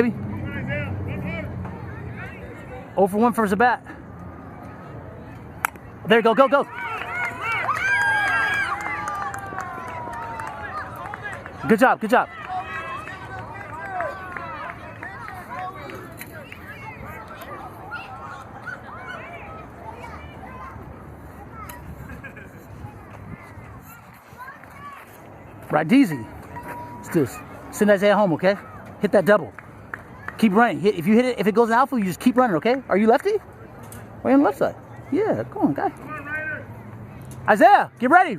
Baby. 0 for 1 first at bat. There you go, go, go. Good job, good job. Right, easy. Let's do this. Send Isaiah home, okay? Hit that double. Keep running. If you hit it, if it goes in outfield, you just keep running, okay? Are you lefty? Or are you on the left side? Yeah, come on, guy. Isaiah, get ready.